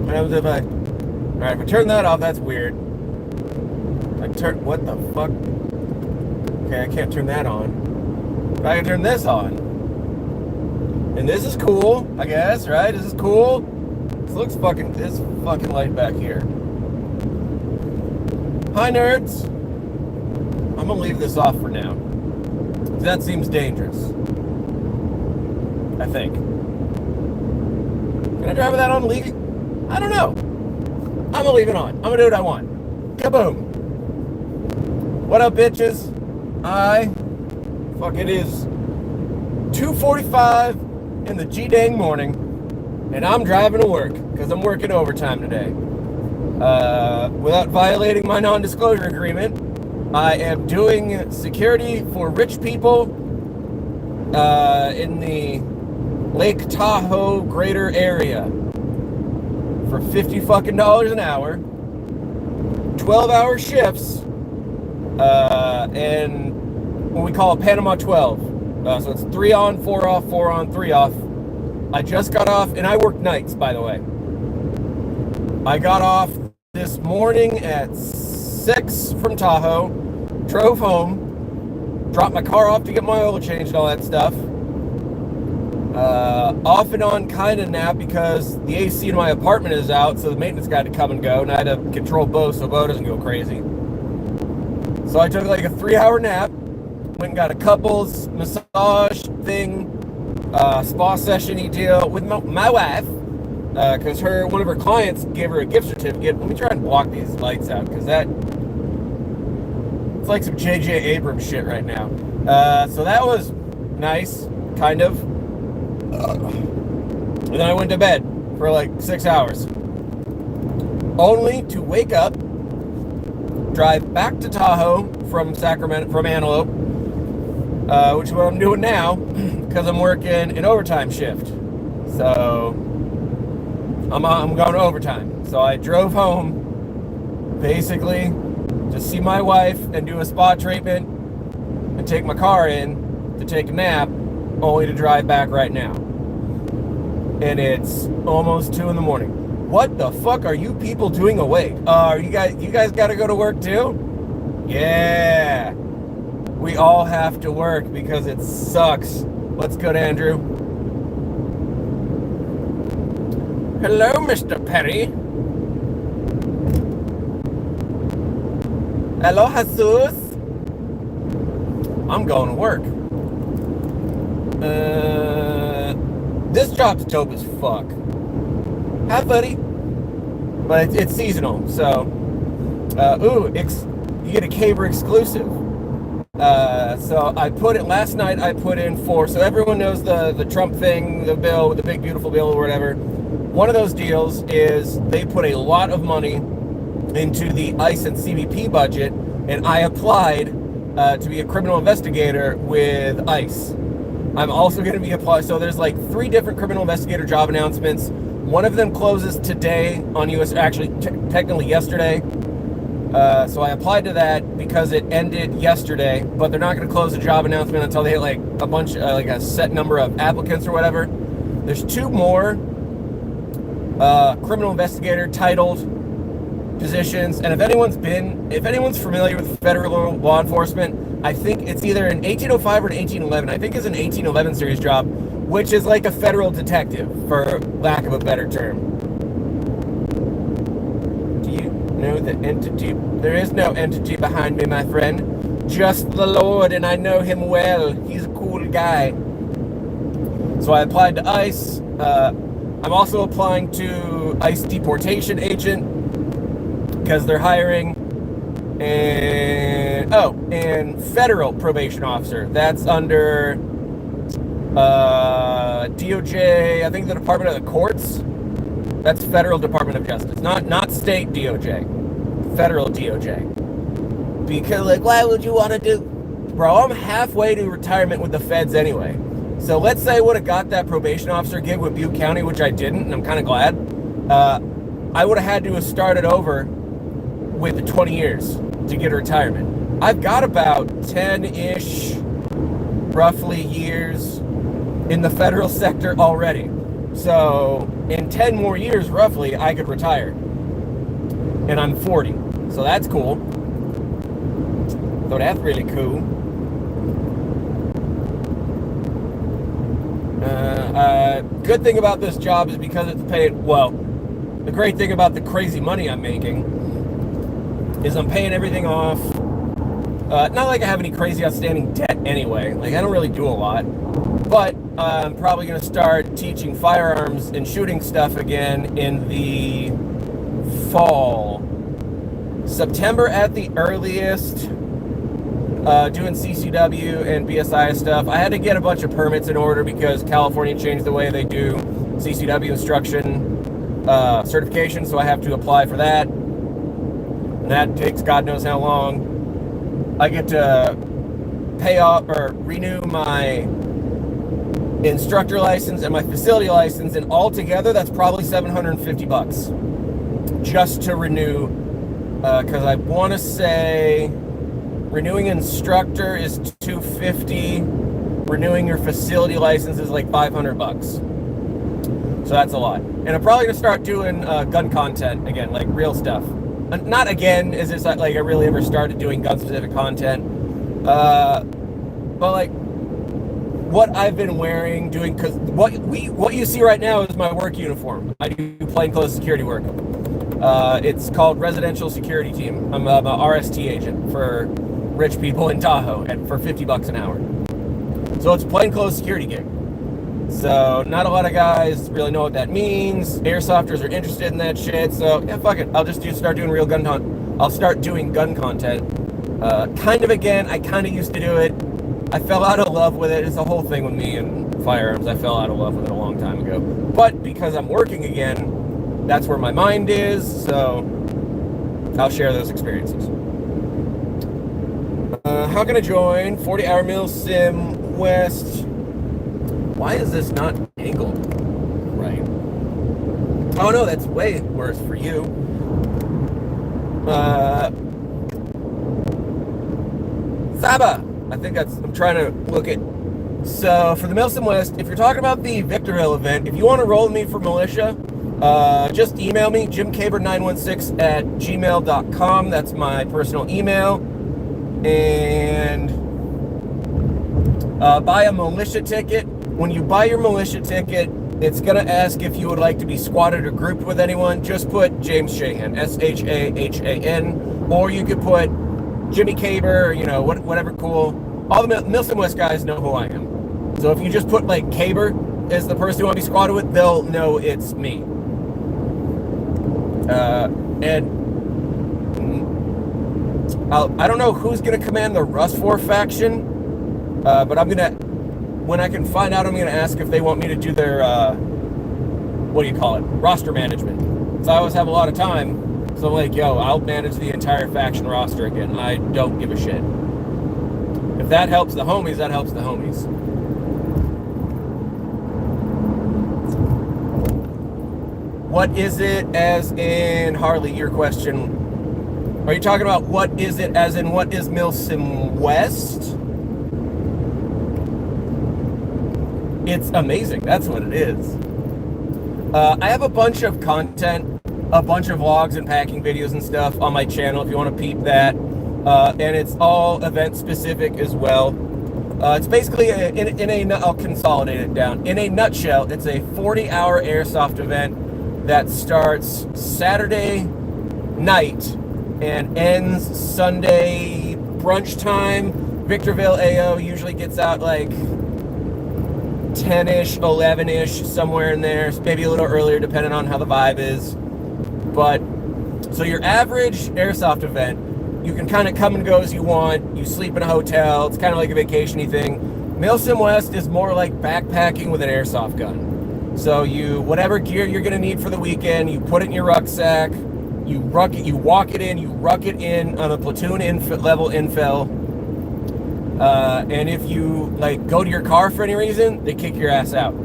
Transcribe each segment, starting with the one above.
What happens if I... Alright, if I turn that off, that's weird. What the fuck? Okay, I can't turn that on. But I can turn this on. And this is cool, I guess, right? This is cool. This fucking light back here. Hi, nerds. I'm gonna leave this off for now. That seems dangerous. I think. Can I drive with that on leaving? I don't know. I'm gonna leave it on. I'm gonna do what I want. Kaboom. What up, bitches? It is 2:45 in the G-dang morning, and I'm driving to work, because I'm working overtime today. Without violating my non-disclosure agreement, I am doing security for rich people in the Lake Tahoe greater area for $50 fucking an hour, 12-hour shifts, and what we call a Panama 12. So it's 3 on, 4 off, 4 on, 3 off. I just got off, and I work nights, by the way. I got off this morning at 6 from Tahoe, drove home, dropped my car off to get my oil changed and all that stuff. Off and on kind of nap because the AC in my apartment is out, so the maintenance guy had to come and go, and I had to control Bo so Bo doesn't go crazy. So I took like a 3-hour nap, went and got a couples massage thing, spa session-y deal with my wife, because one of her clients gave her a gift certificate. Let me try and block these lights out, because it's like some J.J. Abrams shit right now. So that was nice, kind of. And then I went to bed for like 6 hours. Only to wake up, drive back to Tahoe from Antelope, which is what I'm doing now, because I'm working an overtime shift. So I'm going to overtime. So I drove home, basically, to see my wife and do a spa treatment and take my car in to take a nap, only to drive back right now. And it's almost 2 in the morning. What the fuck are you people doing awake? You guys got to go to work too? Yeah. We all have to work because it sucks. What's good, Andrew? Hello, Mr. Perry. Hello, Jesus. I'm going to work. This job's dope as fuck. Hi, buddy. But it's seasonal, so you get a Caber exclusive. So last night I put in so everyone knows the Trump thing, the bill, the big beautiful bill or whatever. One of those deals is they put a lot of money into the ICE and CBP budget, and I applied to be a criminal investigator with ICE. I'm also going to be so there's like 3 different criminal investigator job announcements. One of them closes today on technically yesterday. So I applied to that because it ended yesterday, but they're not going to close the job announcement until they hit like a bunch, like a set number of applicants or whatever. There's 2 more criminal investigator titled positions, and if anyone's familiar with federal law enforcement, I think it's either an 1805 or an 1811. I think it's an 1811 series job, which is like a federal detective, for lack of a better term. Do you know the entity? There is no entity behind me, my friend. Just the Lord, and I know him well. He's a cool guy. So I applied to ICE. I'm also applying to ICE deportation agent, because they're hiring, and federal probation officer. That's under DOJ, I think the Department of the Courts. That's Federal Department of Justice, not state DOJ, federal DOJ. Because why would you want to do, bro? I'm halfway to retirement with the feds anyway. So let's say I would have got that probation officer gig with Butte County, which I didn't, and I'm kind of glad. I would have had to have started over with the 20 years to get a retirement. I've got about 10-ish, roughly, years in the federal sector already. So in 10 more years, roughly, I could retire. And I'm 40. So that's cool. So that's really cool. Good thing about this job is because it's paid, well, the great thing about the crazy money I'm making is I'm paying everything off. Not like I have any crazy outstanding debt anyway. Like, I don't really do a lot. But I'm probably going to start teaching firearms and shooting stuff again in the fall. September at the earliest. Doing CCW and BSI stuff. I had to get a bunch of permits in order because California changed the way they do CCW instruction certification, so I have to apply for that. And that takes God knows how long. I get to pay off or renew my instructor license and my facility license, and altogether that's probably $750 just to renew, because I want to say renewing instructor is $250. Renewing your facility license is like $500. So that's a lot. And I'm probably gonna start doing gun content again, like real stuff. Not again, is this like I really ever started doing gun specific content. But like what I've been wearing, doing, because what you see right now is my work uniform. I do plainclothes security work. It's called Residential Security Team. I'm a RST agent for rich people in Tahoe for $50 an hour. So it's plainclothes security gig. So not a lot of guys really know what that means. Airsofters are interested in that shit. So yeah, fuck it. I'll just start doing real gun content. I'll start doing gun content. Kind of again. I kind of used to do it. I fell out of love with it. It's the whole thing with me and firearms. I fell out of love with it a long time ago. But because I'm working again, that's where my mind is. So I'll share those experiences. How can I join? 40-hour Milsim West. Why is this not angled right? Oh no, that's way worse for you. Saba. I think I'm trying to look at. So for the Milsim West, if you're talking about the Victorville event, if you want to roll with me for militia, just email me, jimcaber916@gmail.com. That's my personal email. And buy a militia ticket. When you buy your militia ticket, it's going to ask if you would like to be squatted or grouped with anyone. Just put James Shahan, S-H-A-H-A-N, or you could put Jimmy Caber, you know, whatever cool. All the Milsim West guys know who I am. So if you just put like Caber as the person you want to be squatted with, they'll know it's me. And I don't know who's going to command the Roseville faction, but I'm going to, when I can find out, I'm going to ask if they want me to do their, what do you call it, roster management. So I always have a lot of time, so I'm like, yo, I'll manage the entire faction roster again. I don't give a shit. If that helps the homies, that helps the homies. What is it as in, Harley, your question? Are you talking about what is it as in what is Milsim West? It's amazing. That's what it is. I have a bunch of content, a bunch of vlogs and packing videos and stuff on my channel if you want to peep that. And it's all event specific as well. It's basically, I'll consolidate it down. In a nutshell, it's a 40-hour airsoft event that starts Saturday night and ends Sunday brunch time. Victorville AO usually gets out like 10-ish, 11-ish, somewhere in there. Maybe a little earlier depending on how the vibe is. But, so your average airsoft event, you can kind of come and go as you want. You sleep in a hotel. It's kind of like a vacation-y thing. Milsim West is more like backpacking with an airsoft gun. So whatever gear you're going to need for the weekend, you put it in your rucksack. You walk it in, you ruck it in on a platoon level infill. And if you like go to your car for any reason, they kick your ass out.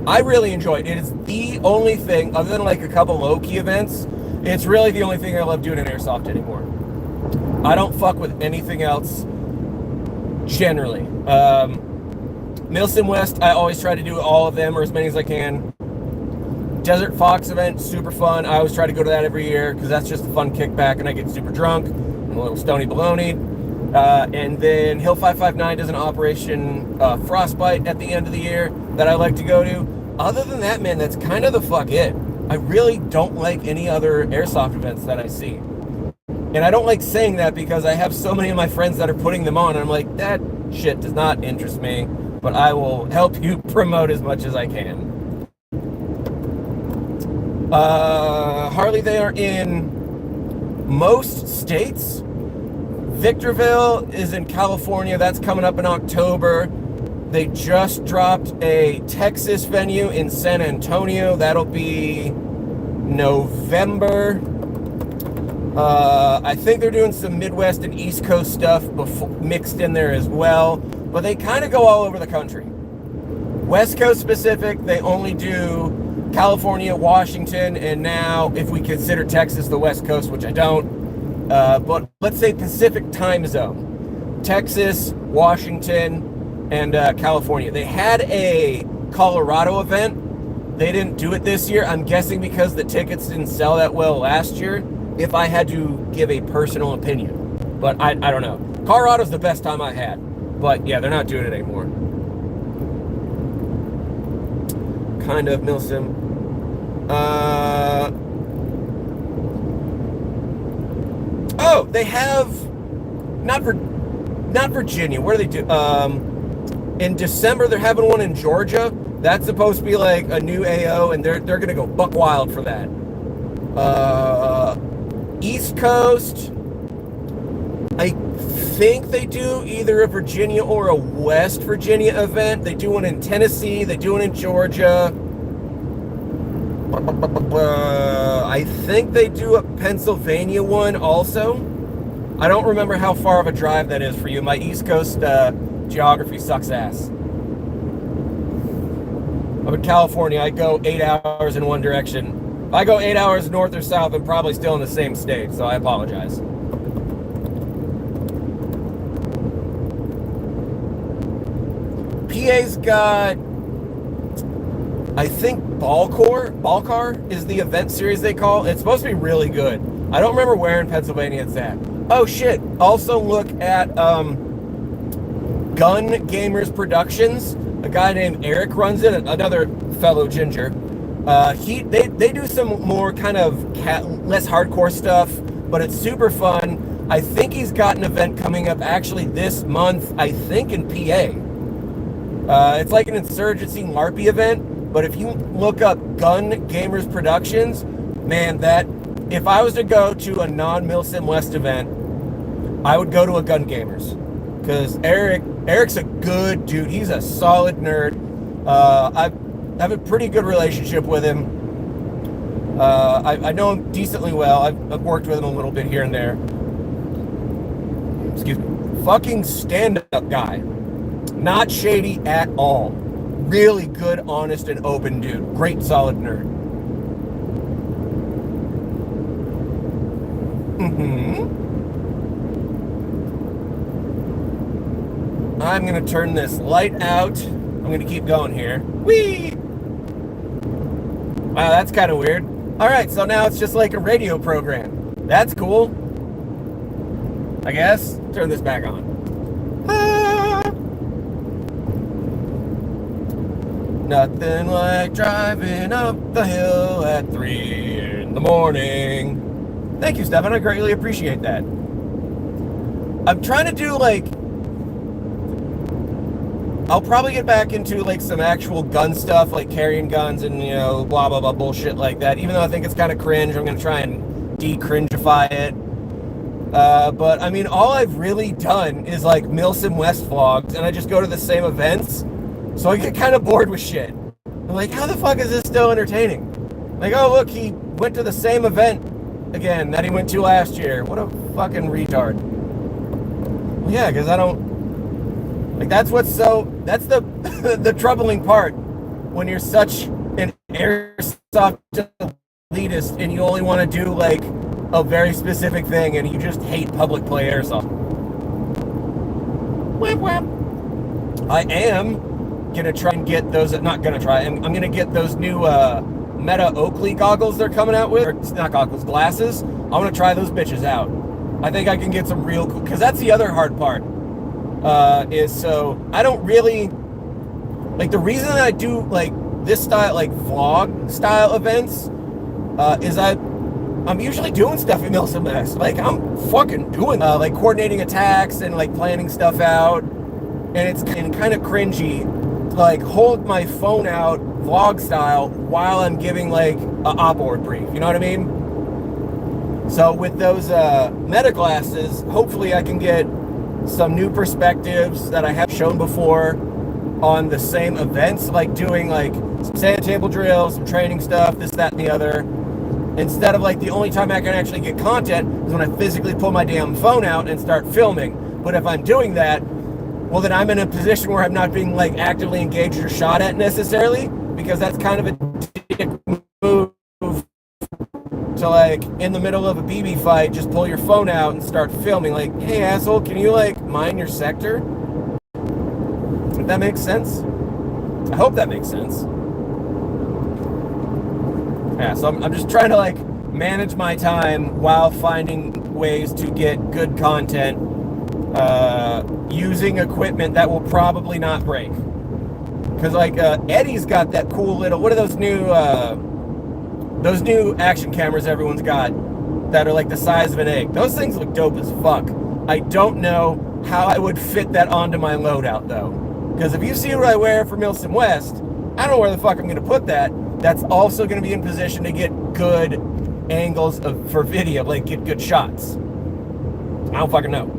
I really enjoy it. It is the only thing, other than like a couple low-key events, it's really the only thing I love doing in airsoft anymore. I don't fuck with anything else, generally. Milsim West, I always try to do all of them, or as many as I can. Desert Fox event, super fun. I always try to go to that every year because that's just a fun kickback, and I get super drunk. I'm a little stony baloney. And then Hill 559 does an Operation Frostbite at the end of the year that I like to go to. Other than that, man, that's kind of the fuck it. I really don't like any other airsoft events that I see. And I don't like saying that because I have so many of my friends that are putting them on, and I'm like, that shit does not interest me, but I will help you promote as much as I can. Harley, they are in most states. Victorville is in California. That's coming up in October. They just dropped a Texas venue in San Antonio. That'll be November. I think they're doing some Midwest and East Coast stuff mixed in there as well. But they kind of go all over the country. West Coast specific, they only do California, Washington, and now, if we consider Texas the West Coast, which I don't, but let's say Pacific time zone. Texas, Washington, and California. They had a Colorado event. They didn't do it this year. I'm guessing because the tickets didn't sell that well last year, if I had to give a personal opinion. But I don't know. Colorado's the best time I had. But yeah, they're not doing it anymore. Kind of Milsim. Oh, they have not Virginia. Where do they do? In December, they're having one in Georgia. That's supposed to be like a new AO, and they're gonna go buck wild for that. East Coast, I think they do either a Virginia or a West Virginia event. They do one in Tennessee. They do one in Georgia. I think they do a Pennsylvania one also. I don't remember how far of a drive that is for you. My East Coast geography sucks ass. I'm in California. I go 8 hours in one direction. If I go 8 hours north or south, I'm probably still in the same state, so I apologize. PA's got, I think, Balcar is the event series they call. It's supposed to be really good. I don't remember where in Pennsylvania it's at. Oh shit, also look at Gun Gamers Productions. A guy named Eric runs it, another fellow ginger. They do some more kind of less hardcore stuff, but it's super fun. I think he's got an event coming up actually this month, I think in PA. It's like an insurgency LARPy event, but if you look up Gun Gamers Productions, man, that if I was to go to a non-Milsim West event, I would go to a Gun Gamers, because Eric's a good dude. He's a solid nerd. I have a pretty good relationship with him. I know him decently well. I've worked with him a little bit here and there. Excuse me. Fucking stand-up guy. Not shady at all. Really good, honest, and open dude. Great, solid nerd. I'm going to turn this light out. I'm going to keep going here. Whee! Wow, that's kind of weird. All right, so now it's just like a radio program. That's cool. I guess. Turn this back on. Nothing like driving up the hill at 3 in the morning. Thank you, Stefan. I greatly appreciate that. I'm trying to do I'll probably get back into some actual gun stuff, like carrying guns and, blah, blah, blah bullshit like that. Even though I think it's kind of cringe, I'm going to try and de-cringify it. But, I mean, all I've really done is, Milsim West vlogs, and I just go to the same events. So I get kind of bored with shit. I'm like, how the fuck is this still entertaining? Oh, look, he went to the same event again that he went to last year. What a fucking retard. Well, yeah, because I don't... that's the troubling part when you're such an airsoft elitist and you only want to do a very specific thing and you just hate public play airsoft. Whap whap. I am gonna try and get those. I'm gonna get those new Meta Oakley goggles they're coming out with, or not goggles, glasses. I want to try those bitches out. I think I can get some real cool, because that's the other hard part, is so I don't really, like the reason that I do like this style, like vlog style events, is I'm usually doing stuff in Milsim West. Like I'm fucking doing, like coordinating attacks and like planning stuff out, and it's kind of cringy to like hold my phone out vlog style while I'm giving like a op-ord brief, you know what I mean? So with those Meta glasses, hopefully I can get some new perspectives that I have shown before on the same events, like doing like some sand table drills, some training stuff, this, that, and the other. Instead of like the only time I can actually get content is when I physically pull my damn phone out and start filming. But if I'm doing that, well then I'm in a position where I'm not being like actively engaged or shot at necessarily, because that's kind of a dick move to like in the middle of a BB fight just pull your phone out and start filming. Like, hey asshole, can you like mine your sector? If that makes sense. I hope that makes sense. Yeah, so I'm just trying to like manage my time while finding ways to get good content, using equipment that will probably not break. Because like Eddie's got that cool little, what are those new action cameras everyone's got that are like the size of an egg? Those things look dope as fuck. I don't know how I would fit that onto my loadout though. Because if you see what I wear for Milsim West, I don't know where the fuck I'm going to put that. That's also going to be in position to get good angles for video, like get good shots. I don't fucking know.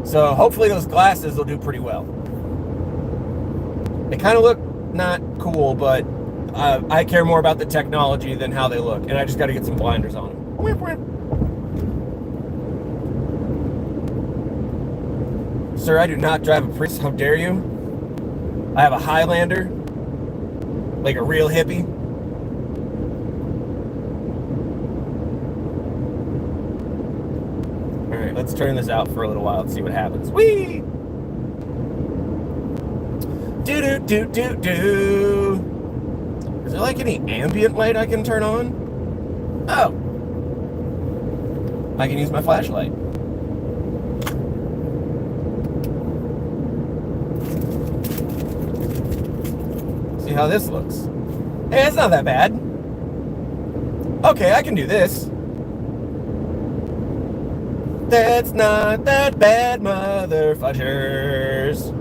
So hopefully those glasses will do pretty well. They kind of look not cool, but I care more about the technology than how they look. And I just got to get some blinders on them. Sir, I do not drive a Prius. How dare you? I have a Highlander. Like a real hippie. Alright, let's turn this out for a little while and see what happens. Whee! Do-do-do-do-do. Is there like any ambient light I can turn on? Oh. I can use my flashlight. See how this looks. Hey, it's not that bad. Okay, I can do this. That's not that bad, motherfuckers.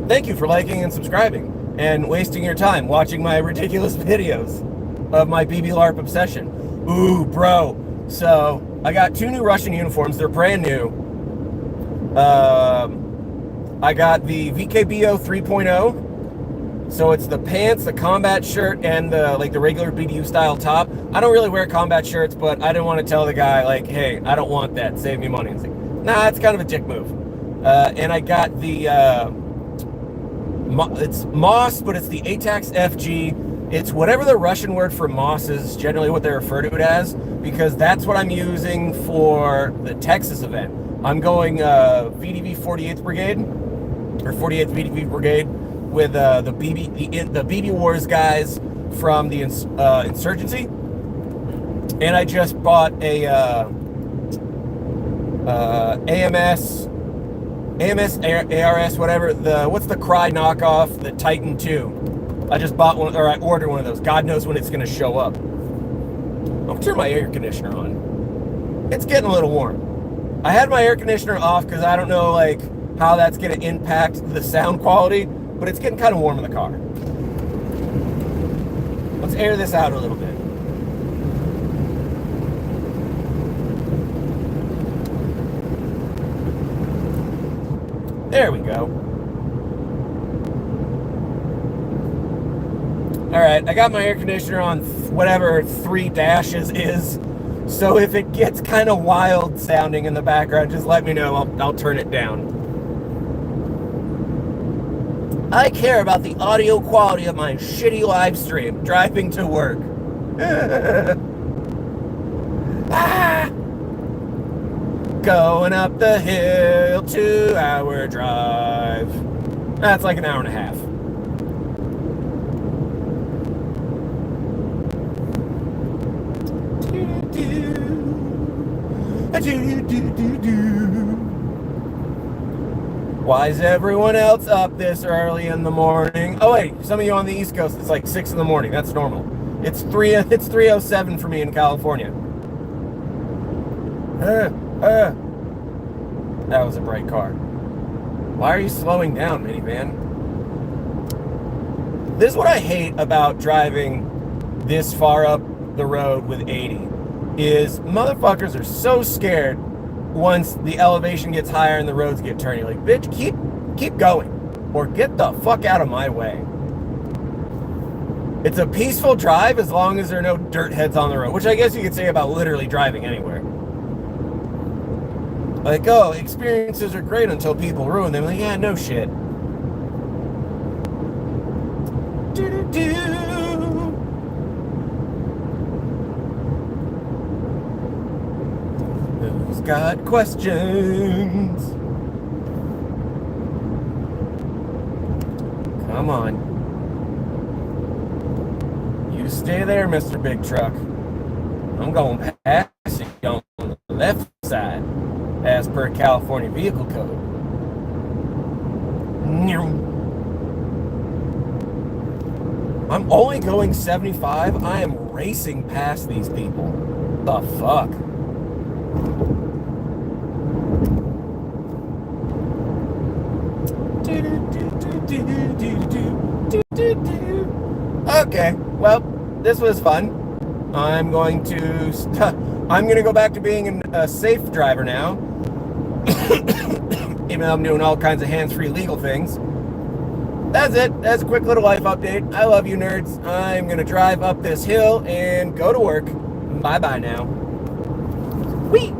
Thank you for liking and subscribing and wasting your time watching my ridiculous videos of my BB LARP obsession. Ooh, bro. So, I got 2 new Russian uniforms. They're brand new. I got the VKBO 3.0. So it's the pants, the combat shirt, and the like the regular BDU style top. I don't really wear combat shirts, but I didn't want to tell the guy like, hey, I don't want that. Save me money. It's like, nah, it's kind of a dick move. And I got the it's Moss, but it's the ATAX FG. It's whatever the Russian word for Moss is, generally what they refer to it as, because that's what I'm using for the Texas event. I'm going VDV 48th Brigade or 48th VDV Brigade with the BB Wars guys from the Insurgency, and I just bought a AMS ARS, whatever, what's the Cry knockoff, the Titan 2. I just bought one, or I ordered one of those. God knows when it's going to show up. I'll turn my air conditioner on. It's getting a little warm. I had my air conditioner off because I don't know like how that's going to impact the sound quality, but it's getting kind of warm in the car. Let's air this out a little bit. There we go. Alright, I got my air conditioner on whatever 3 dashes is, so if it gets kind of wild sounding in the background, just let me know. I'll turn it down. I care about the audio quality of my shitty live stream driving to work. Ah! Going up the hill, 2-hour drive. That's like an hour and a half. Why is everyone else up this early in the morning? Oh wait, some of you on the East Coast, it's like 6 in the morning. That's normal. It's 3:07 for me in California. That was a bright car. Why are you slowing down, minivan? This is what I hate about driving this far up the road with 80, is motherfuckers are so scared once the elevation gets higher and the roads get turny. Like, bitch, keep going, or get the fuck out of my way. It's a peaceful drive as long as there are no dirt heads on the road, which I guess you could say about literally driving anywhere. Like, oh, experiences are great until people ruin them. Like, yeah, no shit. Who's got questions? Come on. You stay there, Mr. Big Truck. I'm going past you on the left side, as per California Vehicle Code. I'm only going 75. I am racing past these people. The fuck? Okay, well, this was fun. I'm going to go back to being a safe driver now. Even though I'm doing all kinds of hands-free legal things. That's it. That's a quick little life update. I love you, nerds. I'm going to drive up this hill and go to work. Bye-bye now. Whee!